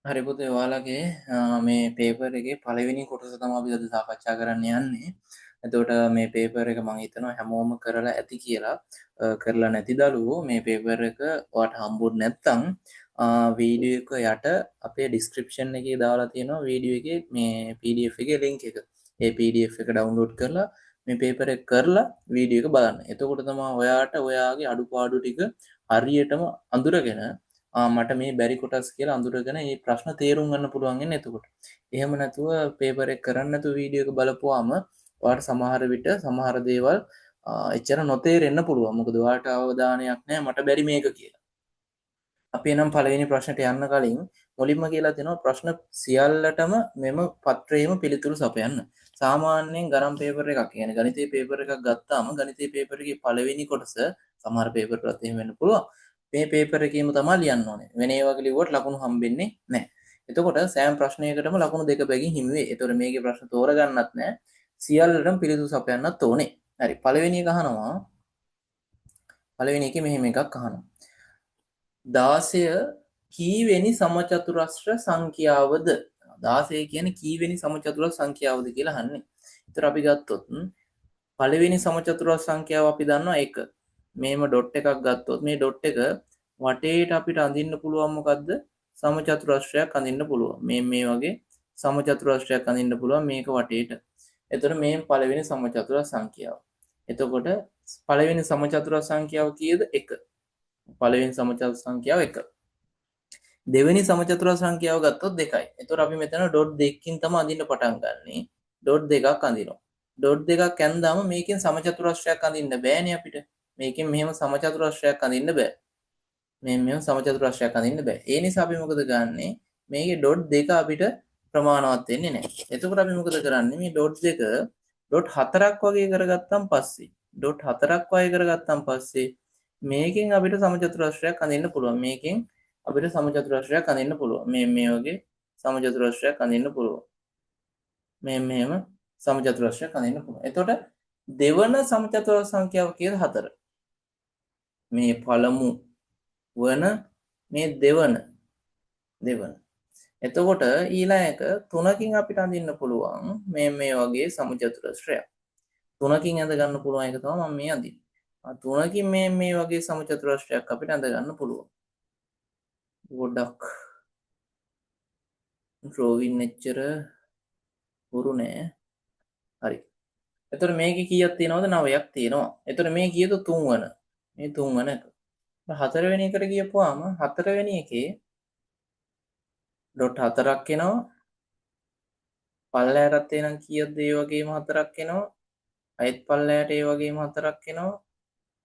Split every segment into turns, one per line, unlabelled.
හරි පුතේ ඔයාලගේ මේ පේපර් එකේ පළවෙනි කොටස තමයි අපි අද සාකච්ඡා කරන්න යන්නේ. එතකොට මේ පේපර් එක මම හිතනවා හැමෝම කරලා ඇති කියලා. කරලා නැති දළුවෝ මේ පේපර් එක ඔයාලට හම්බුනේ නැත්නම් වීඩියෝ එක යට අපේ ඩිස්ක්‍රිප්ෂන් එකේ දාලා තියෙනවා වීඩියෝ එකේ මේ PDF එකේ link එක. ඒ PDF එක download කරලා මේ පේපර් එක කරලා වීඩියෝ එක බලන්න. එතකොට තමයි ඔයාට ඔයාගේ අඩුපාඩු ටික හරියටම අඳුරගෙන මට මේ බැරි කොටස් කියලා අඳුරගෙන මේ ප්‍රශ්න තේරුම් ගන්න පුළුවන් වෙන්නේ එතකොට. එහෙම නැතුව පේපර් එක කරන්න නැතුව වීඩියෝ එක බලපුවාම ඔයාලට සමහර විට සමහර දේවල් එච්චර නොතේරෙන්න පුළුවන්. මොකද ඔයාලට අවධානයක් නැහැ මට බැරි මේක කියලා. අපි එනම් පළවෙනි ප්‍රශ්නට යන්න කලින් මුලින්ම කියලා තියෙනවා ප්‍රශ්න සියල්ලටම මෙම පත්‍රයේම පිළිතුරු සපයන්න. සාමාන්‍යයෙන් ගණන් පේපර් එකක් කියන්නේ ගණිතයේ පේපර් එකක් ගත්තාම ගණිතයේ පේපර් එකේ පළවෙනි කොටස සමහර පේපර් වලත් එහෙම වෙන්න පුළුවන්. මේ පේපර් එකේම තමයි ලියන්න ඕනේ. වෙන ඒ වගේ ලිව්වට ලකුණු හම්බෙන්නේ නැහැ. එතකොට සෑම ප්‍රශ්නයකටම ලකුණු දෙක බැගින් හිමි වේ. එතකොට මේකේ ප්‍රශ්න තෝරගන්නත් නැහැ. සියල්ලටම පිළිතුරු සපයන්නත් ඕනේ. හරි. පළවෙනි එක අහනවා. පළවෙනි එකේ මෙහෙම එකක් අහනවා. 16 කීවෙනි සමචතුරස්‍ර සංඛ්‍යාවද? 16 කියන්නේ කීවෙනි සමචතුරස්‍ර සංඛ්‍යාවද කියලා අහන්නේ. ඒතර අපි ගත්තොත් පළවෙනි සමචතුරස්‍ර සංඛ්‍යාව අපි දන්නවා 1. මේම ඩොට් එකක් ගත්තොත් මේ ඩොට් එක වටේට අපිට අඳින්න පුළුවන් මොකද්ද? සමචතුරස්‍රයක් අඳින්න පුළුවන්. මේ වගේ සමචතුරස්‍රයක් අඳින්න පුළුවන් මේක වටේට. එතකොට මේ පළවෙනි සමචතුරස්‍ර සංඛ්‍යාව. එතකොට පළවෙනි සමචතුරස්‍ර සංඛ්‍යාව කීයද? 1. පළවෙනි සමචතුරස්‍ර සංඛ්‍යාව 1. දෙවෙනි සමචතුරස්‍ර සංඛ්‍යාව ගත්තොත් 2යි. එතකොට අපි මෙතන ඩොට් දෙකකින් තමයි අඳින්න පටන් ගන්නෙ. ඩොට් දෙකක් අඳිනවා. ඩොට් දෙකක් ඇඳාම මේකෙන් සමචතුරස්‍රයක් අඳින්න බෑනේ අපිට. මේකෙන් මෙහෙම සමචතුරස්‍රයක් අඳින්න බෑ. මෙහෙම සමචතුරස්‍රයක් අඳින්න බෑ. ඒ නිසා අපි මොකද ගන්නෙ? මේකේ ඩොට් දෙක අපිට ප්‍රමාණවත් වෙන්නේ නැහැ. එතකොට අපි මොකද කරන්නේ? මේ ඩොට් දෙක ඩොට් 4ක් වගේ කරගත්තන් පස්සේ ඩොට් 4ක් වගේ කරගත්තන් පස්සේ මේකෙන් අපිට සමචතුරස්‍රයක් අඳින්න පුළුවන්. මේකෙන් අපිට සමචතුරස්‍රයක් අඳින්න පුළුවන්. මේ වගේ සමචතුරස්‍රයක් අඳින්න පුළුවන්. මෙහෙම සමචතුරස්‍රයක් අඳින්න පුළුවන්. එතකොට දෙවන සමචතුරස්‍ර සංඛ්‍යාව කීයද? 4. මේ පළමු වන මේ දෙවන. එතකොට ඊළඟ එක 3කින් අපිට අඳින්න පුළුවන් මේ වගේ සමචතුරස්‍රයක්. 3කින් අඳ ගන්න පුළුවන් එක තමයි මම මේ අඳින්නේ. 3කින් මේ වගේ සමචතුරස්‍රයක් අපිට අඳ ගන්න පුළුවන්. ගොඩක් ඩ්‍රෝවින් එච්චර හුරු නෑ. හරි. එතකොට මේකේ කීයක් තියෙනවද? 9ක් තියෙනවා. එතකොට මේ කීයද? 3 වන. මේ 3 වන එක. 4 වෙනි එකට ගියපුවාම 4 වෙනි එකේ ඩොට් 4ක් එනවා. පල්ලෙහාටත් එනම් කීයද? ඒ වගේම 4ක් එනවා. අයත් පල්ලෙහාට ඒ වගේම 4ක් එනවා.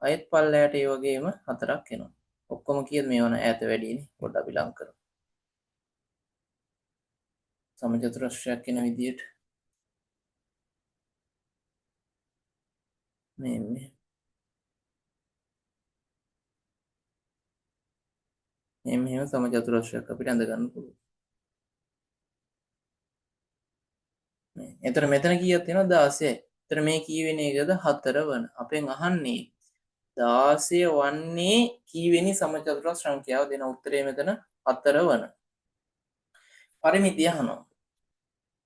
අයත් පල්ලෙහාට ඒ වගේම 4ක් එනවා. ඔක්කොම කීයද? මේවන ඈත වැඩිනේ. පොඩ්ඩක් අපි ලං කරමු. සමචතුරස්‍රයක් එන විදියට මෙහෙම සමචතුරස්‍රයක් අපිට අඳ ගන්න පුළුවන්. එතන මෙතන කීයක් තියෙනවද? 16යි. එතන මේ කීවෙනි එකද? 4 වන. අපෙන් අහන්නේ 16 වන්නේ කීවෙනි සමචතුරස්‍ර සංඛ්‍යාව? දෙන උත්තරේ මෙතන 4 වන. පරිමිතිය අහනවා.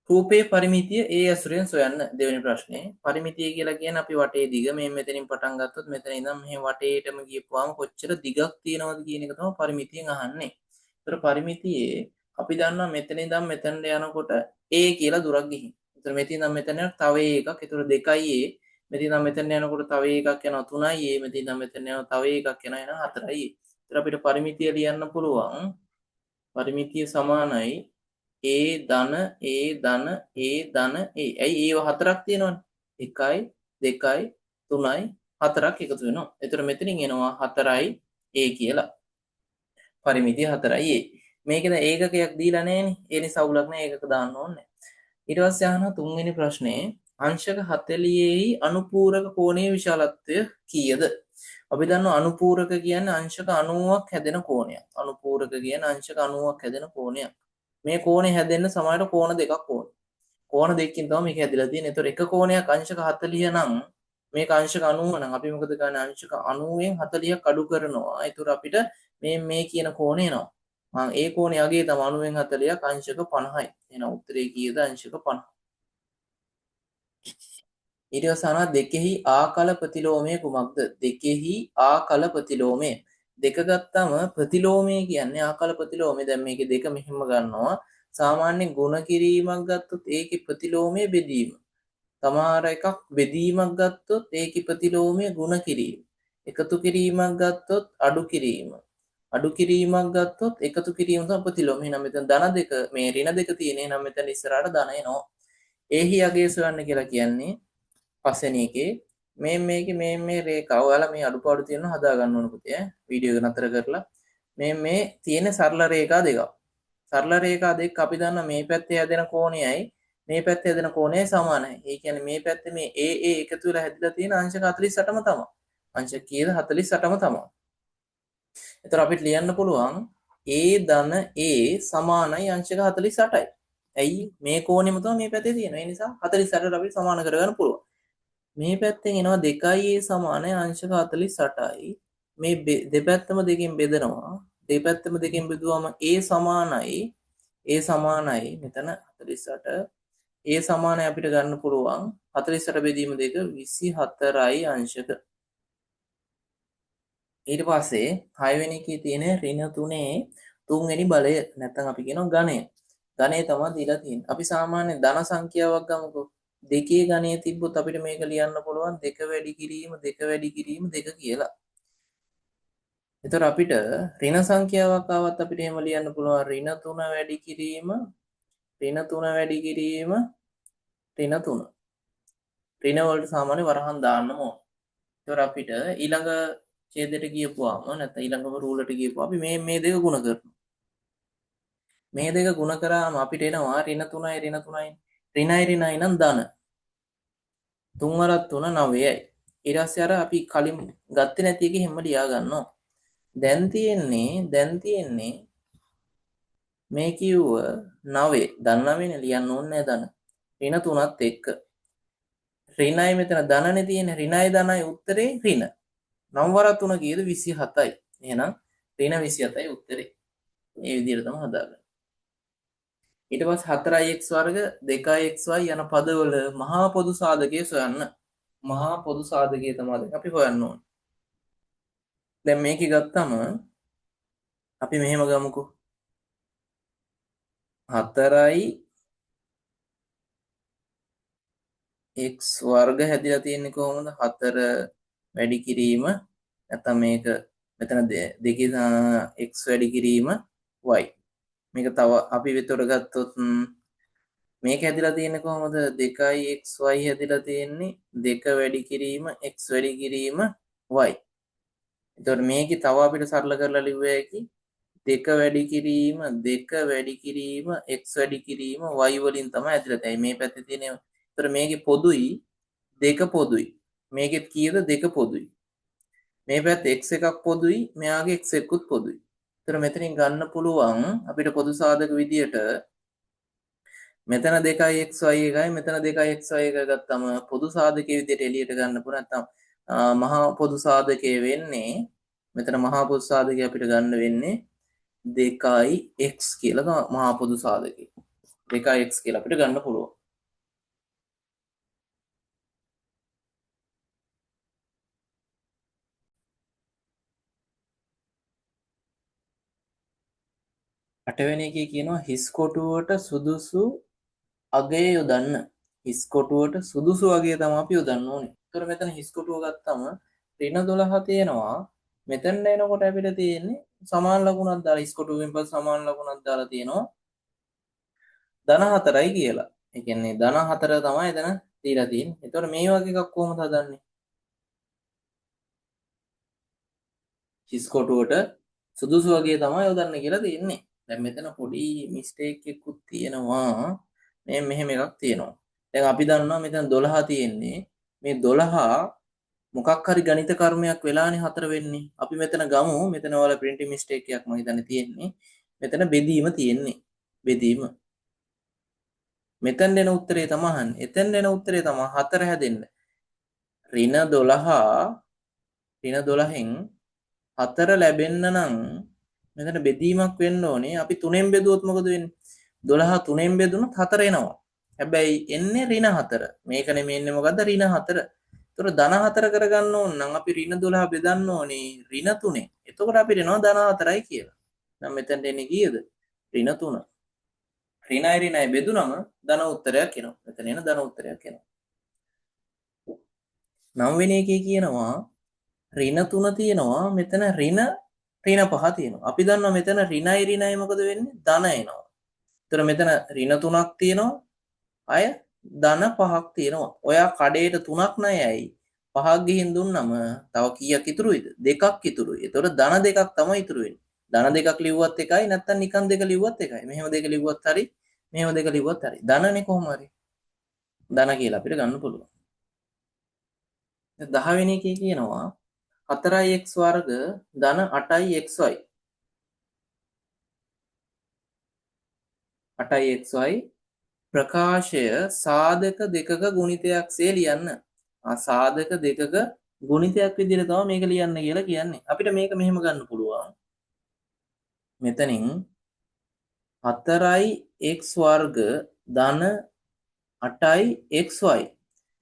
රූපේ පරිමිතිය ඒ ඇසුරෙන් සොයන්න. දෙවෙනි ප්‍රශ්නේ. පරිමිතිය කියලා කියන්නේ අපි වටේ දිග මේ මෙතනින් පටන් ගත්තොත් මෙතන ඉඳන් මෙහෙ වටේටම ගියපුවාම කොච්චර දිගක් තියෙනවද කියන එක තමයි පරිමිතියෙන් අහන්නේ. ඒතර පරිමිතියේ අපි දන්නවා මෙතන ඉඳන් මෙතනට යනකොට a කියලා දුරක් ගිහින්. ඒතර මෙතන ඉඳන් මෙතන තව එකක්. ඒතර 2යි a. මෙතන ඉඳන් මෙතන යනකොට තව එකක් යනවා 3යි a. මෙතන ඉඳන් මෙතන යනවා තව එකක් යනවා එහෙනම් 4යි a. ඒතර අපිට පරිමිතිය ලියන්න පුළුවන්. පරිමිතිය සමානයි a ධන a ධන a ධන a. ඇයි ඒව 4ක් තියෙනවනේ. 1යි 2යි 3යි 4ක් එකතු වෙනවා. ඒතර මෙතනින් එනවා 4යි a කියලා. පරිමිතිය 4යි a. මේකේ දැන් ඒකකයක් දීලා නැහැනේ. ඒ නිසා උලක් නැහැ ඒකක දාන්න ඕනේ. ඊට පස්සේ අහනවා තුන්වෙනි ප්‍රශ්නේ අංශක 40ෙහි අනුපූරක කෝණයේ විශාලත්වය කීයද? අපි දන්නවා අනුපූරක කියන්නේ අංශක 90ක් හැදෙන කෝණයක්. අනුපූරක කියන්නේ අංශක 90ක් හැදෙන කෝණයක්. මේ කෝණය හැදෙන්න සමහරට කෝණ දෙකක් ඕන. කෝණ දෙකකින් තමයි මේක හැදිලා තියෙන්නේ. ඒතකොට එක කෝණයක් අංශක 40 නම් මේක අංශක 90 නම් අපි මොකද කරන්නේ? අංශක 90ෙන් 40ක් අඩු කරනවා. ඒතකොට අපිට මේ කියන කෝණය එනවා. මම ඒ කෝණේ අගේ තම 90න් 40ක් අංශක 50යි. එහෙනම් උත්තරේ කීයද? අංශක 50. ඊට පස්සේ අහනවා දෙකෙහි ආකල ප්‍රතිලෝමය කුමක්ද? දෙකෙහි ආකල ප්‍රතිලෝමය. දෙක ගත්තම ප්‍රතිලෝමය කියන්නේ ආකල ප්‍රතිලෝමය. දැන් මේකේ දෙක මෙහෙම ගන්නවා. සාමාන්‍ය ගුණ කිරීමක් ගත්තොත් ඒකේ ප්‍රතිලෝමය බෙදීම. සමහර එකක් බෙදීමක් ගත්තොත් ඒකේ ප්‍රතිලෝමය ගුණ කිරීම. එකතු කිරීමක් ගත්තොත් අඩු කිරීම. අඩු කිරීමක් ගත්තොත් එකතු කිරීම තමයි ප්‍රතිලෝමය. එහෙනම් මෙතන ධන දෙක මේ ඍණ දෙක තියෙන. එහෙනම් මෙතන ඉස්සරහට ධන එනවා. ඒහි අගය සොයන්න කියලා කියන්නේ පස්වෙනි එකේ මේ රේඛාව ඔයාලා මේ අඩුපාඩු තියෙනවා හදා ගන්න ඕන පුතේ වීඩියෝ එක නතර කරලා මේ තියෙන සරල රේඛා දෙකක් සරල රේඛා දෙක අපි දන්න මේ පැත්තේ හැදෙන කෝණයයි මේ පැත්තේ හැදෙන කෝණයයි සමානයි. ඒ කියන්නේ මේ පැත්තේ මේ AA එකතු වෙලා හැදිලා තියෙන අංශක 48ම තමයි. අංශක කීයද? 48ම තමයි. එතකොට අපිට ලියන්න පුළුවන් A ධන A සමානයි අංශක 48යි. ඇයි මේ කෝණෙම තමයි මේ පැත්තේ තියෙනවා. ඒ නිසා 48ට අපිට සමාන කරගන්න පුළුවන්. මේ පැත්තෙන් එනවා 2a සමානයි අංශක 48යි. මේ දෙපැත්තම දෙකෙන් බෙදනවා. දෙපැත්තම දෙකෙන් බෙදුවම a සමානයි මෙතන 48. a සමානයි අපිට ගන්න පුළුවන් 48 බෙදීම 2 24යි අංශක. ඊට පස්සේ 6 වෙනි එකේ තියෙන ඍණ 3 තුන්වෙනි බලය නැත්නම් අපි කියනවා ඝණය. ඝණය තමයි දීලා තියෙන්නේ. අපි සාමාන්‍ය ධන සංඛ්‍යාවක් ගමුකෝ. දෙකේ ඝණය තිබ්බොත් අපිට මේක ලියන්න පුළුවන් 2 වැඩි කිරීම 2 වැඩි කිරීම 2 කියලා. එතකොට අපිට ඍණ සංඛ්‍යාවක් ආවත් අපිට එහෙම ලියන්න පුළුවන් ඍණ 3 වැඩි කිරීම ඍණ 3 වැඩි කිරීම ඍණ 3. ඍණ වලට සාමාන්‍ය වරහන් දාන්න ඕන. එතකොට අපිට ඊළඟ ඡේදයට ගියපුවාම නැත්නම් ඊළඟම රූලට ගියපුවා අපි මේ දෙක ගුණ කරනවා. මේ දෙක ගුණ කරාම අපිට එනවා ඍණ 3යි ඍණ 3යි. ඍණයි ඍණයි නම් ධන. 3 වරක් 3 9යි. ඊට පස්සේ අර අපි කලින් ගත්තේ නැති එකේ හැම ලියා ගන්නවා. දැන් තියෙන්නේ මේ කිව්ව 9 9නේ ලියන්න ඕනේ නැහැ ධන. ඍණ 3ත් එක්ක. ඍණයි මෙතන ධනනේ තියෙන්නේ. ඍණයි ධනයි උත්තරේ ඍණ. 9 වරක් 3 කීයද? 27යි. එහෙනම් ඍණ 27යි උත්තරේ. මේ විදිහට තමයි හදාගන්නේ. ඊට පස්සේ 4x වර්ග 2xy යන පදවල මහා පොදු සාධකය සොයන්න. මහා පොදු සාධකය තමයි අපි හොයන්න ඕනේ. දැන් මේක ගත්තම අපි මෙහෙම ගමුකෝ. 4යි x වර්ග හැදිලා තියෙන්නේ කොහොමද? 4 වැඩි කිරීම නැත්නම් මේක මෙතන දෙකේ x වැඩි කිරීම y. මේක තව අපි විතර ගත්තොත් මේක හැදිලා තියෙන්නේ කොහොමද? 2xy හැදිලා තියෙන්නේ 2 වැඩි කිරීම x වැඩි කිරීම y. එතකොට මේකේ තව අපිට සරල කරලා ලිව්ව හැකි 2 වැඩි කිරීම 2 වැඩි කිරීම x වැඩි කිරීම y වලින් තමයි හැදිලා තියෙන්නේ. මේ පැත්තේ තියෙන එතකොට මේකේ පොදුයි 2 පොදුයි. මේකෙත් කීයද? 2 පොදුයි. මේ පැත්තේ x එකක් පොදුයි මෙයාගේ x එකකුත් පොදුයි. එතකොට මෙතනින් ගන්න පුළුවන් අපිට පොදු සාධක විදියට මෙතන 2xy එකයි මෙතන 2xy එක ගත්තම පොදු සාධකයේ විදියට එළියට ගන්න පුළුවන්. නැත්නම් මහා පොදු සාධකයේ වෙන්නේ මෙතන මහා පොදු සාධකය අපිට ගන්න වෙන්නේ 2x කියලා තමයි මහා පොදු සාධකය. 2x කියලා අපිට ගන්න පුළුවන්. අටවෙනි එකේ කියනවා හිස් කොටුවට සුදුසු අගය යොදන්න. හිස් කොටුවට සුදුසු අගය තමයි අපි යොදන්න ඕනේ. ඒතර මෙතන හිස් කොටුව ගත්තම ඍණ 12 තියෙනවා. මෙතෙන් එනකොට අපිට තියෙන්නේ සමාන ලකුණක් දාලා හිස් කොටුවෙන් පස්සේ සමාන ලකුණක් දාලා තියෙනවා ධන 4යි කියලා. ඒ කියන්නේ ධන 4 තමයි එතන දීලා තියෙන්නේ. ඒතකොට මේ වගේ එකක් කොහොමද හදන්නේ? හිස් කොටුවට සුදුසු වගේ තමයි යොදන්න කියලා තියෙන්නේ. දැන් මෙතන පොඩි මිස්ටේක් එකකුත් තියෙනවා. මෙහෙම එකක් තියෙනවා. දැන් අපි දන්නවා මෙතන 12 තියෙන්නේ. මේ 12 මොකක් හරි ගණිත කර්මයක් වෙලානේ 4 වෙන්නේ. අපි මෙතන ගමු. මෙතන වල printing mistake එකක් මම හිතන්නේ තියෙන්නේ. මෙතන බෙදීම තියෙන්නේ. බෙදීම. මෙතෙන් දෙන උත්තරේ තමයි අහන්නේ. එතෙන් දෙන උත්තරේ තමයි 4 හැදෙන්න. ඍණ 12න් 4 ලැබෙන්න නම් මෙතන බෙදීමක් වෙන්න ඕනේ. අපි 3ෙන් බෙදුවොත් මොකද වෙන්නේ? 12 3ෙන් බෙදුනොත් 4 එනවා. හැබැයි එන්නේ ඍණ 4. මේක නෙමෙයි එන්නේ මොකද්ද? ඍණ 4. ඒතර ධන 4 කරගන්න ඕන නම් අපි ඍණ 12 බෙදන්න ඕනේ ඍණ 3. එතකොට අපිට එනවා ධන 4යි කියලා. නම් මෙතනට එන්නේ කීයද? ඍණ 3. ඍණයි ඍණයි බෙදුනම ධන උත්තරයක් එනවා. මෙතන එන ධන උත්තරයක් එනවා. 9 වෙනි එකේ කියනවා ඍණ 3 තියෙනවා. මෙතන ඍණ 5 තියෙනවා. අපි දන්නවා මෙතන ඍණයි ඍණයි මොකද වෙන්නේ? ධන එනවා. ඒතර මෙතන ඍණ 3ක් තියෙනවා. අය ධන 5ක් තියෙනවා. ඔයා කඩේට 3ක් ණයයි 5ක් ගිහින් දුන්නම තව කීයක් ඉතුරුයිද? 2ක් ඉතුරුයි. ඒතකොට ධන 2ක් තමයි ඉතුරු වෙන්නේ. ධන 2ක් ලිව්වත් එකයි නැත්නම් නිකන් 2 ලිව්වත් එකයි. මෙහෙම 2 ලිව්වත් හරි මෙහෙම 2 ලිව්වත් හරි. ධනනේ කොහොම හරි. ධන කියලා අපිට ගන්න පුළුවන්. 10 වෙනි එකේ කියනවා 4x වර්ග ධන 8xy 8xy ප්‍රකාශය සාධක දෙකක ගුණිතයක් සේ ලියන්න. සාධක දෙකක ගුණිතයක් විදිහට තමයි මේක ලියන්න කියලා කියන්නේ. අපිට මේක මෙහෙම ගන්න පුළුවන්. මෙතනින් 4x වර්ග ධන 8xy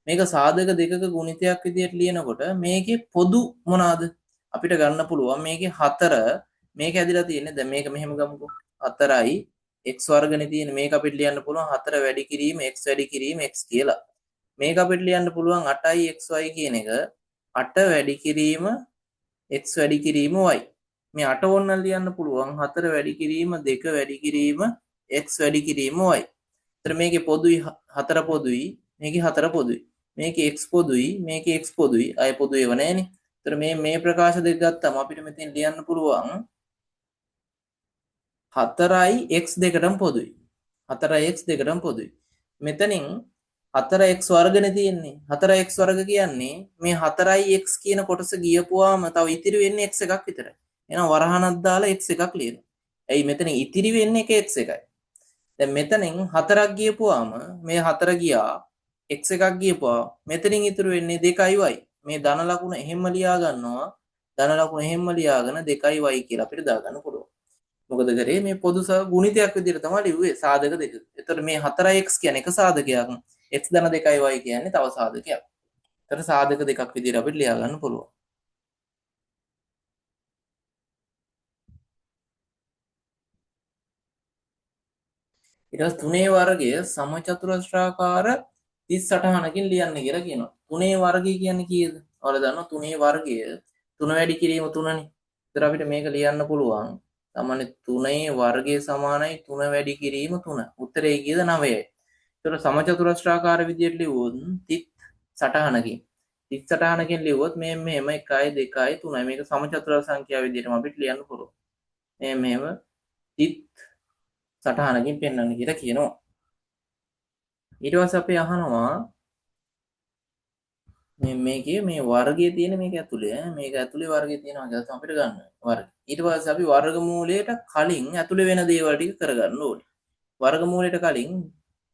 මේක සාධක දෙකක ගුණිතයක් විදිහට ලියනකොට මේකේ පොදු මොනවාද? අපිට ගන්න පුළුවන් මේකේ 4 මේක ඇදලා තියෙන්නේ. දැන් මේක මෙහෙම ගමුකෝ. 4යි x වර්ගනේ තියෙන්නේ. මේක අපිට ලියන්න පුළුවන් 4 වැඩි කිරීම x වැඩි කිරීම x කියලා. මේක අපිට ලියන්න පුළුවන් 8යි xy කියන එක 8 වැඩි කිරීම x වැඩි කිරීම y. මේ 8 ඕනනම් ලියන්න පුළුවන් 4 වැඩි කිරීම 2 වැඩි කිරීම x වැඩි කිරීම y. ඒතර මේකේ පොදුයි 4 පොදුයි මේකේ 4 පොදුයි. මේකේ x පොදුයි මේකේ x පොදුයි. අය පොදු ඒව නැහැනේ. ඒතර මේ ප්‍රකාශ දෙක ගත්තම අපිට මෙතෙන් ලියන්න පුළුවන් 4යි x දෙකටම පොදුයි. 4යි x දෙකටම පොදුයි. මෙතනින් 4x වර්ගනේ තියෙන්නේ. 4x වර්ග කියන්නේ මේ 4x කියන කොටස ගියපුවාම තව ඉතිරි වෙන්නේ x එකක් විතරයි. එහෙනම් වරහණක් දාලා x එකක් ලියනවා. ඇයි මෙතන ඉතිරි වෙන්නේ x එකයි. දැන් මෙතනින් 4ක් ගියපුවාම මේ 4 ගියා x එකක් ගියපුවා මෙතනින් ඉතුරු වෙන්නේ 2y. මේ ධන ලකුණ එහෙම ලියා ගන්නවා. ධන ලකුණ එහෙම ලියාගෙන 2y කියලා අපිට දාගන්න පුළුවන්. මොකද කරේ මේ පොදු ගුණිතයක් විදිහට තමයි ලිව්වේ සාධක දෙක. එතකොට මේ 4x කියන්නේ එක සාධකයක්. x ධන 2y කියන්නේ තව සාධකයක්. එතකොට සාධක දෙකක් විදිහට අපිට ලියා ගන්න පුළුවන්. ඊට පස්සේ 3 වර්ගය සමචතුරස්‍රාකාර 38කින් ලියන්න කියලා කියනවා. 3 වර්ගය කියන්නේ කීයද? ඔයාලා දන්නවා 3 වර්ගය 3 වැඩි කිරීම 3නේ. ඒතර අපිට මේක ලියන්න පුළුවන්. සාමාන්‍ය 3 වර්ගය සමානයි 3 වැඩි කිරීම 3. උත්තරේ කීයද? 9යි. ඒතර සමචතුරස්‍රාකාර විදියට ලිව්වොත් 38කින් 38කින් ලිව්වොත් මෙහෙම 1යි 2යි 3යි මේක සමචතුරාර්ය සංඛ්‍යාව විදියටම අපිට ලියන්න පුළුවන්. මෙහෙම 38කින් පෙන්වන්න කියලා කියනවා. ඊට පස්සේ අපි අහනවා මේකේ මේ වර්ගයේ තියෙන මේක ඇතුලේ මේක ඇතුලේ වර්ගයේ තියෙනවා කියලා තමයි අපිට ගන්න වර්ග. ඊට පස්සේ අපි වර්ගමූලයට කලින් ඇතුලේ වෙන දේවල් ටික කරගන්න ඕනේ. වර්ගමූලයට කලින්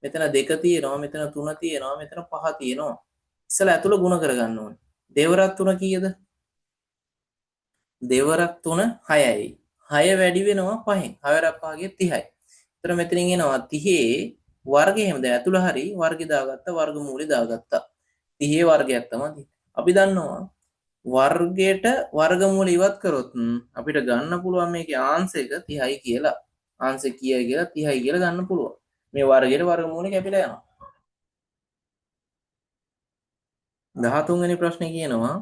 මෙතන 2 තියෙනවා මෙතන 3 තියෙනවා මෙතන 5 තියෙනවා. ඉස්සලා ඇතුළ ගුණ කරගන්න ඕනේ. දෙවරක් 3 කීයද? දෙවරක් 3 6යි. 6 වැඩි වෙනවා 5න්. 6 වරක් 5 ගියේ 30යි. ඒතර මෙතනින් එනවා 30 වර්ගය එහෙමද ඇතුළ හරි වර්ගය දාගත්තා වර්ගමූලය දාගත්තා. 30 වර්ගයක් තමයි. අපි දන්නවා වර්ගයට වර්ගමූල ඉවත් කරොත් අපිට ගන්න පුළුවන් මේකේ ආංශයක 30යි කියලා. ආංශය කීයයි කියලා 30යි කියලා ගන්න පුළුවන්. මේ වර්ගයට වර්ගමූලය කැපිලා යනවා. 13 වෙනි ප්‍රශ්නේ කියනවා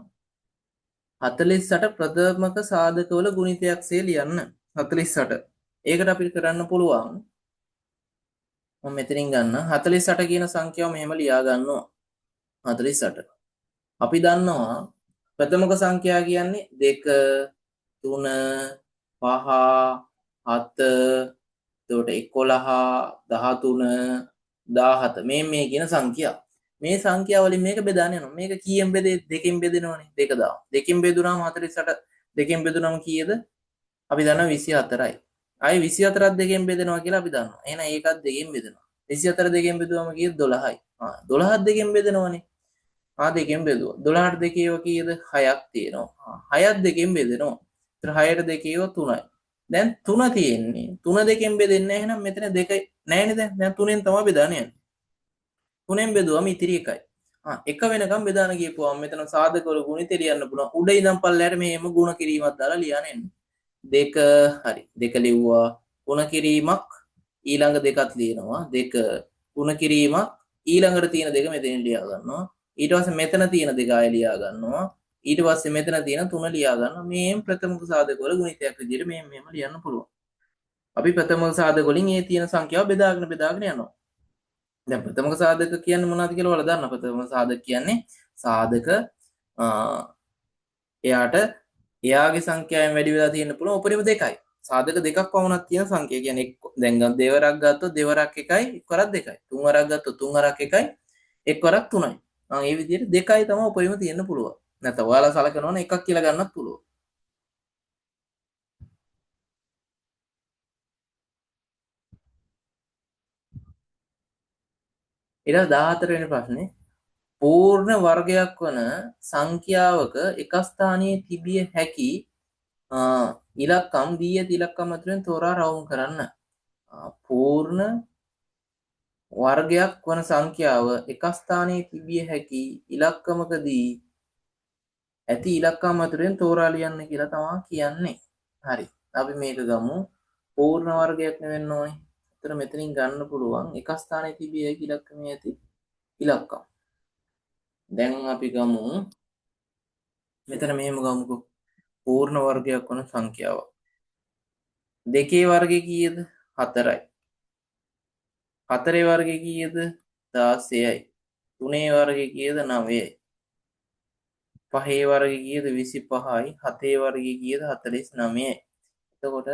48 ප්‍රථමක සාධකවල ගුණිතයක්සේ ලියන්න. 48. ඒකට අපිට කරන්න පුළුවන් මම මෙතනින් ගන්න 48 කියන සංඛ්‍යාව මෙහෙම ලියා ගන්නවා. 48. අපි දන්නවා ප්‍රථමක සංඛ්‍යා කියන්නේ 2 3 5 7 එතකොට 11 13 17 මේ කියන සංඛ්‍යා. මේ සංඛ්‍යා වලින් මේක බෙදාගෙන යනවා. මේක කීයෙන් බෙදේ? දෙකෙන් බෙදෙනවනේ. දෙක දාමු. දෙකෙන් බෙදුනම 48 දෙකෙන් බෙදුනම කීයද? අපි දන්නවා 24යි. ආයි 24ත් දෙකෙන් බෙදෙනවා කියලා අපි දන්නවා. එහෙනම් ඒකත් දෙකෙන් බෙදෙනවා. 24 දෙකෙන් බෙදුවම කීයද? 12යි. 12ත් දෙකෙන් බෙදෙනවනේ. දෙකෙන් බෙදුවා. 12ට දෙකේව කීයද? 6ක් තියෙනවා. 6ත් දෙකෙන් බෙදෙනවා. ඒතර 6ට දෙකේව 3යි. දැන් 3 තියෙන්නේ 3 දෙකෙන් බෙදෙන්නේ නැහැ. එහෙනම් මෙතන 2 නැහැනේ දැන් 3ෙන් තමයි බෙදාන්නේ යන්නේ. 3ෙන් බෙදුවම ඉතිරි 1යි. එක වෙනකම් බෙදාන ගියපුවාම මෙතන සාධකවල ගුණිතය ලියන්න පුළුවන්. උඩ ඉඳන් පල්ලෙහාට මෙහෙම ಗುಣ කිරීමක් දාලා ලියන්න එන්න. 2 හරි 2 ලිව්වා. ಗುಣ කිරීමක් ඊළඟ දෙකත් ලියනවා. 2 ಗುಣ කිරීමක් ඊළඟට තියෙන දෙක මෙතෙන් ලියා ගන්නවා. ඊට පස්සේ මෙතන තියෙන දෙක ආයෙ ලියා ගන්නවා. ඊට පස්සේ මෙතන තියෙන 3 ලියා ගන්නවා. මේන් ප්‍රථම සාධකවල ගුණිතයක් විදිහට මෙහෙම ලියන්න පුළුවන්. අපි ප්‍රථම සාධක වලින් මේ තියෙන සංඛ්‍යාව බෙදාගෙන යනවා. දැන් ප්‍රථමක සාධක කියන්නේ මොනවද කියලා ඔයාලා දන්නා. ප්‍රථම සාධක කියන්නේ සාධක එයාට එයාගේ සංඛ්‍යාවෙන් වැඩි වෙලා තියෙන්න පුළුවන් උපරිම දෙකයි. සාධක දෙකක් පමණක් තියෙන සංඛ්‍යා කියන්නේ දැන් දෙවරක් ගත්තොත් දෙවරක් එකයි එක්වරක් දෙකයි. තුන් වරක් ගත්තොත් තුන් වරක් එකයි එක්වරක් තුනයි. ඒ විදිහට දෙකයි තමයි උපරිම තියෙන්න පුළුවන්. නැත්නම් ඔයාලා සලකනවා නම් එකක් කියලා ගන්නත් පුළුවන්. ඊට 14 වෙනි ප්‍රශ්නේ පූර්ණ වර්ගයක් වන සංඛ්‍යාවක එක ස්ථානයේ තිබිය හැකි ඉලක්කම් දී ඇති ඉලක්කම් අතරින් තෝරා රවුම් කරන්න. පූර්ණ වර්ගයක් වන සංඛ්‍යාව එක ස්ථානයේ තිබිය හැකි ඉලක්කමකදී ඇති ඉලක්කම් අතරින් තෝරා ලියන්න කියලා තමයි කියන්නේ. හරි. අපි මේක ගමු. පූර්ණ වර්ගයක් නෙවෙන්න ඕනේ. ඒතර මෙතනින් ගන්න පුළුවන් එක ස්ථානයේ තිබිය හැකි ඉලක්කමේ ඇති ඉලක්කම්. දැන් අපි ගමු මෙතන මෙහෙම ගමුකෝ. පූර්ණ වර්ගයක් වන සංඛ්‍යාව. දෙකේ වර්ගය කීයද? 4යි. හතරේ වර්ගය කීයද? 16යි. තුනේ වර්ගය කීයද? 9යි. පහේ වර්ගය කීයද? 25යි. හතේ වර්ගය කීයද? 49යි. එතකොට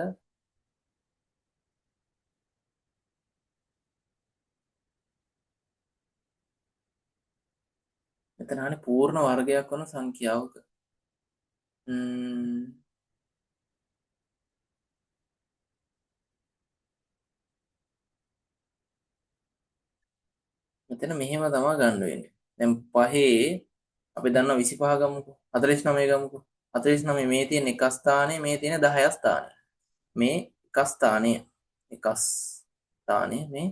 මෙතන අනේ පූර්ණ වර්ගයක් වන සංඛ්‍යාවක මෙතන මෙහෙම තමයි ගන්න වෙන්නේ. දැන් පහේ අපි දන්නවා 25 ගමුකෝ. 49 ගමුකෝ. 49 මේ තියෙන එක ස්ථානයේ මේ තියෙන 10 ස්ථානයේ. මේ එක ස්ථානයේ මේ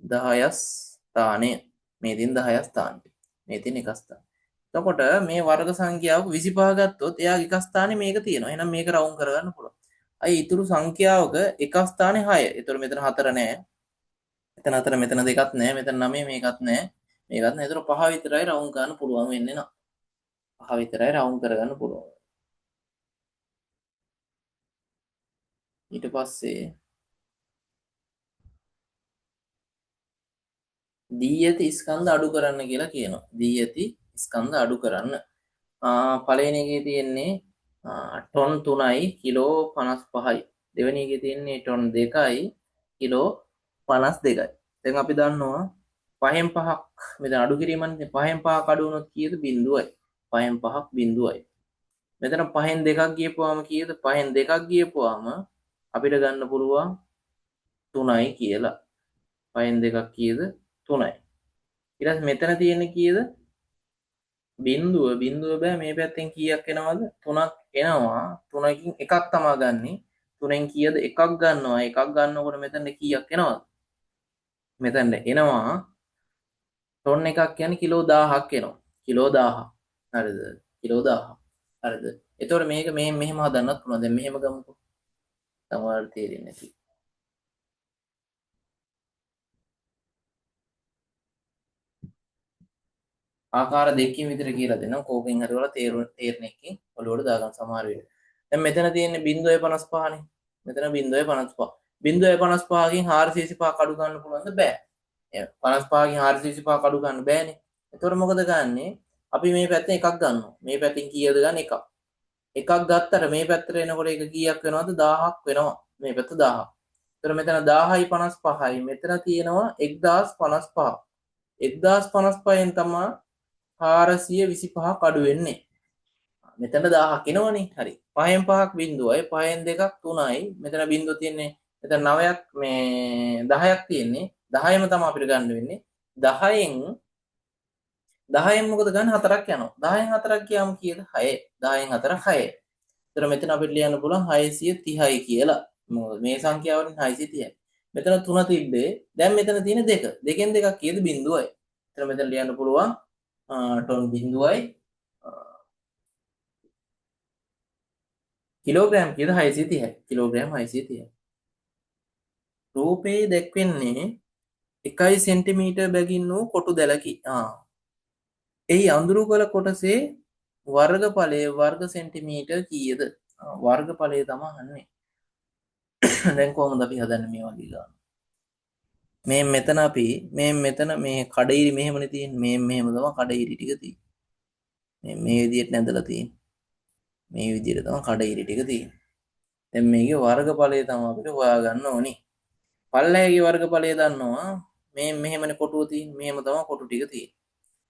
10 ස්ථානයේ මේ තියෙන 10 ස්ථානයේ මේ තියෙන එක ස්ථානයේ. එතකොට මේ වර්ග සංඛ්‍යාවක 25 ගත්තොත් එයාගේ එක ස්ථානයේ මේක තියෙනවා. එහෙනම් මේක රවුම් කරගන්න පුළුවන්. අයි ඊතුරු සංඛ්‍යාවක එක ස්ථානයේ 6. ඒතර මෙතන 4 නෑ. මෙතන 4 මෙතන දෙකක් නෑ. මෙතන 9 මේකත් නෑ. මේකත් නෑ. ඒතර 5 විතරයි රවුම් ගන්න පුළුවන් වෙන්නේ නා. 5 විතරයි රවුම් කරගන්න පුළුවන්. ඊට පස්සේ දී ඇති ස්කන්ධ අඩු කරන්න කියලා කියනවා. දී ඇති ස්කන්ධ අඩු කරන්න. පළවෙනි එකේ තියෙන්නේ ටොන් 3යි කිලෝ 55යි. දෙවෙනි එකේ තියෙන්නේ ටොන් 2යි කිලෝ 52යි. දැන් අපි දන්නවා 5න් 5ක් මෙතන අඩු කිරීමන්නේ 5න් 5ක් අඩු වුණොත් කීයද? බිඳුවයි. 5න් 5ක් බිඳුවයි. මෙතන 5න් 2ක් ගියපුවාම කීයද? 5න් 2ක් ගියපුවාම අපිට ගන්න පුළුවන් 3යි කියලා. 5න් 2ක් කීයද? 3යි. ඊට පස්සේ මෙතන තියෙන්නේ කීයද? බිඳුව බෑ මේ පැත්තෙන් කීයක් එනවද? 3ක් එනවා. 3කින් එකක් තමයි ගන්නෙ. 3ෙන් කීයද? එකක් ගන්නවා. එකක් ගන්නකොට මෙතන කීයක් එනවද? මෙතන එනවා ටොන් එකක් කියන්නේ කිලෝ 1000ක් එනවා. කිලෝ 1000. හරිද? කිලෝ 1000. හරිද? එතකොට මේක මෙහෙම හදන්නත් පුළුවන්. දැන් මෙහෙම ගමුකෝ. තමයි තේරෙන්නේ නැති. ආකාර දෙකකින් විතර කියලා දෙනවා. කෝකෙන් හරි වල තේරෙන එකකින් ඔලුවට දාගන්න සමහර වෙලාවට. දැන් මෙතන තියෙන්නේ 0.55 නේ. මෙතන 0.55. 0.55කින් 425 කඩු ගන්න පුළුවන්ද? බෑ. 55කින් 425 කඩු ගන්න බෑනේ. එතකොට මොකද ගන්නෙ? අපි මේ පැත්තෙන් එකක් ගන්නවා. මේ පැත්තෙන් කීයද ගන්න? එකක්. එකක් ගත්තට මේ පැත්තට එනකොට ඒක කීයක් වෙනවද? 1000ක් වෙනවා. මේ පැත්ත 1000ක්. එතකොට මෙතන 1000යි 55යි. මෙතන තියෙනවා 1055. 1055න් තමයි 425 අඩු වෙන්නේ. මෙතන 1000ක් එනවනේ. හරි. 5න් 5ක් බිඳුවයි. 5න් 2ක් 3යි. මෙතන බිඳුව තියෙන්නේ. මෙතන 9ක් මේ 10ක් තියෙන්නේ. 10ම තමයි අපිට ගන්න වෙන්නේ. 10න් මොකද ගන්න? 4ක් යනවා. 10න් 4ක් ගියාම කීයද? 6. 10න් 4 6. ඒතර මෙතන අපිට ලියන්න පුළුවන් 630යි කියලා. මොකද මේ සංඛ්‍යාවලින් 630යි. මෙතන 3 තිබ්බේ. දැන් මෙතන තියෙන 2. දෙකෙන් දෙකක් කීයද? බිඳුවයි. ඒතර මෙතන ලියන්න පුළුවන් ටොන් බිඳුවයි කිලෝග්‍රෑම් කීයද? 630යි. කිලෝග්‍රෑම් 630යි. රූපේ දැක්වෙන්නේ 1 සෙන්ටිමීටර් බැගින් වූ කොටු දැලකි. එහි අඳුරු කළ කොටසේ වර්ගඵලය වර්ග සෙන්ටිමීටර් කීයද? වර්ගඵලය තමයි අහන්නේ. දැන් කොහොමද අපි හදන්නේ මේ වගේ ගන්න? මේ මෙතන අපි මෙතන මේ කඩිරි මෙහෙමනේ තියෙන්නේ. මෙහෙම තමයි කඩිරි ටික තියෙන්නේ. මේ විදිහට නැදලා තියෙන්නේ. මේ විදිහට තමයි කඩිරි ටික තියෙන්නේ. දැන් මේකේ වර්ගඵලය තමයි අපිට හොයාගන්න ඕනේ. පල්ලෑගේ වර්ගඵලය දන්නවා. මෙහෙමනේ කොටුව තියෙන්නේ. මෙහෙම තමයි කොටු ටික තියෙන්නේ.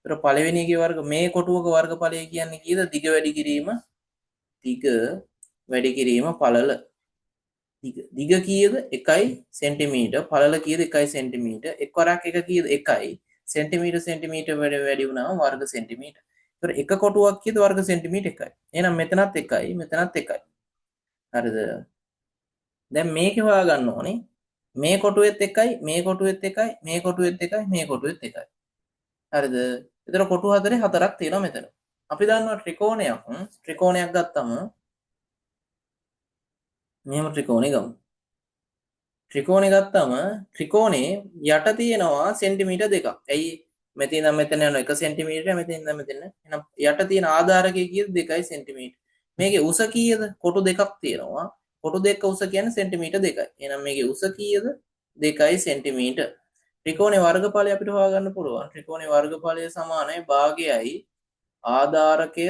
ඒතර පළවෙනි එකේ වර්ග මේ කොටුවක වර්ගඵලය කියන්නේ කීයද? දිග වැඩි කිරීම පළල. දිග කීයද? 1 සෙන්ටිමීටර්. පළල කීයද? 1 සෙන්ටිමීටර්. එක්වරක් එක කීයද? 1යි. සෙන්ටිමීටර් වැඩි වුණාම වර්ග සෙන්ටිමීටර්. ඒතර එක කොටුවක් කීයද? වර්ග සෙන්ටිමීටර් 1යි. එහෙනම් මෙතනත් 1යි, මෙතනත් 1යි. හරිද? දැන් මේක හොයාගන්න ඕනේ. මේ කොටුවෙත් 1යි, මේ කොටුවෙත් 1යි, මේ කොටුවෙත් 1යි, මේ කොටුවෙත් 1යි. හරිද? එතන කොටු හතරේ හතරක් තියෙනවා මෙතන. අපි දන්නවා ත්‍රිකෝණයක් ගත්තම මෙහෙම ත්‍රිකෝණය ගමු. ත්‍රිකෝණය ගත්තම ත්‍රිකෝණේ යට තියෙනවා සෙන්ටිමීටර් දෙකක්. ඇයි මෙතන ඉඳන් මෙතන යන 1 සෙන්ටිමීටර මෙතන ඉඳන් මෙතන. එහෙනම් යට තියෙන ආධාරකයේ කීයද? 2 සෙන්ටිමීටර. මේකේ උස කීයද? කොටු දෙකක් තියෙනවා. කොටු දෙක උස කියන්නේ සෙන්ටිමීටර 2යි. එහෙනම් මේකේ උස කීයද? 2 සෙන්ටිමීටර. ත්‍රිකෝණේ වර්ගඵලය අපිට හොයාගන්න පුළුවන්. ත්‍රිකෝණේ වර්ගඵලය සමානයි භාගයයි ආධාරකය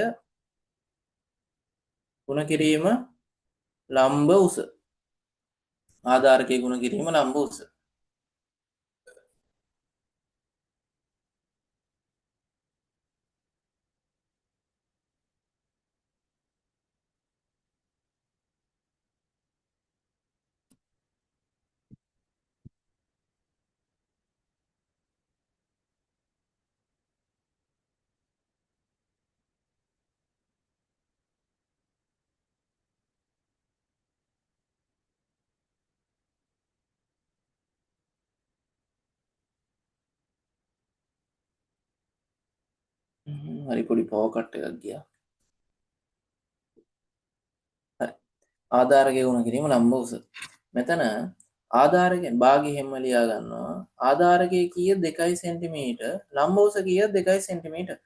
ගුණ කිරීම ලම්බ උස. ආධාරකය ගුණ කිරීම ලම්බ උස. හරි පොඩි පවර් කට් එකක් ගියා. හරි. ආධාරකය ගුණ කිරීම ලම්බ උස. මෙතන ආධාරකයෙන් භාගය හැම ලියා ගන්නවා. ආධාරකයේ කීයද? 2 සෙන්ටිමීටර. ලම්බ උස කීයද? 2 සෙන්ටිමීටර.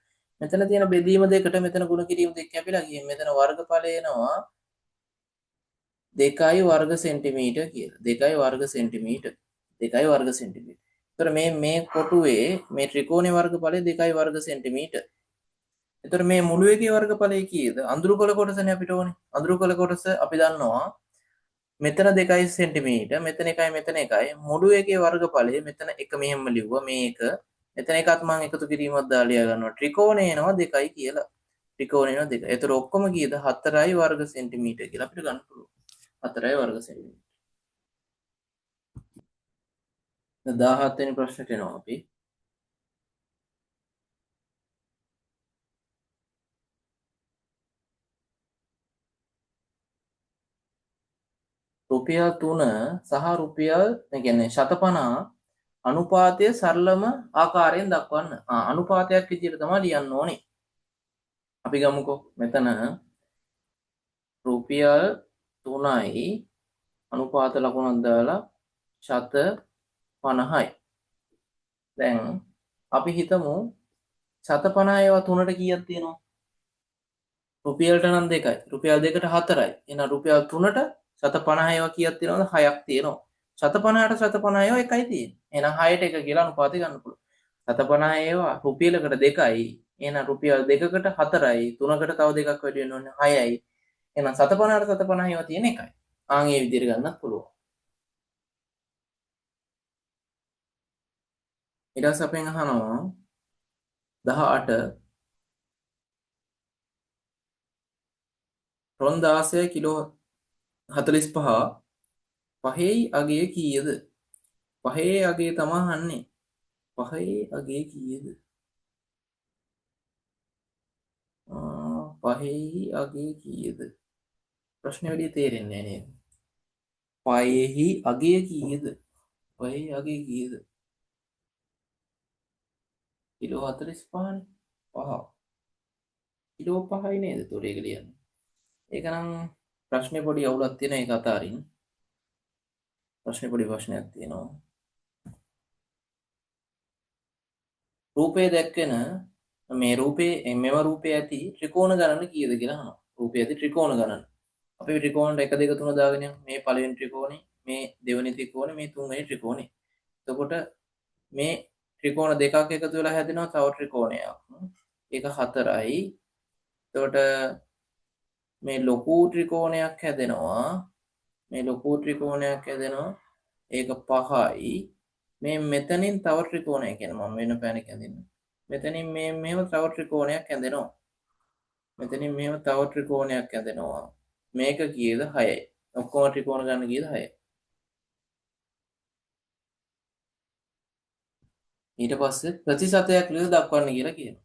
මෙතන තියෙන බෙදීම දෙකට මෙතන ගුණ කිරීම දෙක කැපිලා ගිහින් මෙතන වර්ගඵලය එනවා 2 වර්ග සෙන්ටිමීටර කියලා. 2 වර්ග සෙන්ටිමීටර. 2 වර්ග සෙන්ටිමීටර. ඒතර මේ කොටුවේ මේ ත්‍රිකෝණයේ වර්ගඵලය 2 වර්ග සෙන්ටිමීටර. එතකොට මේ මුළු එකේ වර්ගඵලය කීයද? අඳුරු කළ කොටසනේ අපිට ඕනේ. අඳුරු කළ කොටස අපි දන්නවා මෙතන 2 සෙන්ටිමීටර, මෙතන 1යි, මෙතන 1යි. මුළු එකේ වර්ගඵලය මෙතන 1 මෙහෙම ලිව්වා මේ 1. මෙතන එකත් මම එකතු කිරීමක් දාලා ලියා ගන්නවා. ත්‍රිකෝණය එනවා 2යි කියලා. ත්‍රිකෝණය එනවා 2. ඒතර ඔක්කොම කීයද? 4යි වර්ග සෙන්ටිමීටර කියලා අපිට ගන්න පුළුවන්. 4යි වර්ග සෙන්ටිමීටර. 17 වෙනි ප්‍රශ්නෙට එනවා අපි. රුපියල් 3 සහ රුපියල් ඒ කියන්නේ 150 අනුපාතය සරලම ආකාරයෙන් දක්වන්න. අනුපාතයක් විදිහට තමයි ලියන්න ඕනේ. අපි ගමුකෝ මෙතන රුපියල් 3යි අනුපාත ලකුණක් දාලා 150යි. දැන් අපි හිතමු 150 ඒවා 3ට කීයක් තියෙනවා? රුපියල්ට නම් 2යි. රුපියල් 2ට 4යි. එහෙනම් රුපියල් 3ට 150 ඒවා කීයක් තියෙනවද? 6ක් තියෙනවා. 150ට 150 ඒවා එකයි තියෙන්නේ. එහෙනම් 6ට 1 කියලා අනුපාතය ගන්න පුළුවන්. 150 ඒවා රුපියලකට 2යි. එහෙනම් රුපියල් 2කට 4යි. 3කට තව දෙකක් වැඩි වෙන්න ඕනේ 6යි. එහෙනම් 150ට 150 ඒවා තියෙන එකයි. ඒ විදිහට ගන්නත් පුළුවන්. ඊට පස්සේ අපෙන් අහනවා 18 ටොන් 16 කිලෝ 45 පහේ අගය කීයද? පහේ අගය තමයි අහන්නේ. පහේ අගය කීයද? පහේ අගය කීයද? ප්‍රශ්නේ වැඩි තේරෙන්නේ නැහැ නේද? පයෙහි අගය කීයද? පයෙහි අගය කීයද? කිලෝ 45නේ. 5. කිලෝ 5යි නේද? ඒතකොට ඒක ලියන්නේ. ඒක නම් ප්‍රශ්නේ පොඩි අවුලක් තියෙන ඒක අතාරින්. ප්‍රශ්නේ පොඩි ප්‍රශ්නයක් තියෙනවා. රූපය දැක්කන මේ රූපේ මෙම රූපේ ඇති ත්‍රිකෝණ ගණන කීයද කියලා අහනවා. රූපේ ඇති ත්‍රිකෝණ ගණන. අපි ත්‍රිකෝණ 1 2 3 දාගෙන යමු. මේ පළවෙනි ත්‍රිකෝණේ, මේ දෙවෙනි ත්‍රිකෝණේ, මේ තුන්වෙනි ත්‍රිකෝණේ. එතකොට මේ ත්‍රිකෝණ දෙකක් එකතු වෙලා හැදෙනවා තව ත්‍රිකෝණයක්. ඒක 4යි. එතකොට මේ ලොකු ත්‍රිකෝණයක් හැදෙනවා. මේ ලොකු ත්‍රිකෝණයක් හැදෙනවා. ඒක 5යි. මේ මෙතනින් තව ත්‍රිකෝණයක් එනවා. මම වෙන පැනක ඇඳින්න. මෙතනින් මේ මෙහෙම තව ත්‍රිකෝණයක් හැදෙනවා. මෙතනින් මෙහෙම තව ත්‍රිකෝණයක් හැදෙනවා. මේක කීයද? 6යි. ඔක්කොම ත්‍රිකෝණ ගන්න කීයද? 6යි. ඊට පස්සේ ප්‍රතිශතයක් ලෙස දක්වන්න කියලා කියනවා.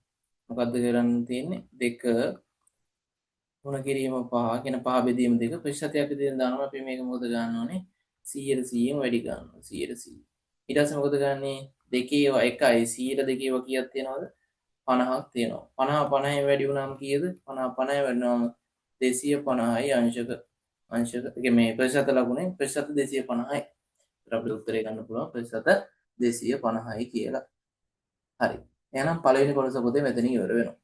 මොකද්ද කරන්න තියෙන්නේ? 2 3 කිරීම 5 කියන 5 බෙදීම 2 ප්‍රතිශතයක් විදිහට දානවා. අපි මේක මොකද ගන්න ඕනේ? 100%න් වැඩි ගන්නවා. 100%. ඊට පස්සේ මොකද ගන්නේ? දෙකේ ඒවා 1යි 100 දෙකේ ඒවා කීයක් තියෙනවද? 50ක් තියෙනවා. 50 50න් වැඩි වුණාම කීයද? 50 50 වැඩි වුණාම 250යි අංශක මේ ප්‍රතිශත ලකුණේ ප්‍රතිශත 250යි. අපිට උත්තරේ ගන්න පුළුවන් ප්‍රතිශත 250යි කියලා. හරි. එහෙනම් පළවෙනි කොටස පොතේ මෙතනින් ඉවර වෙනවා.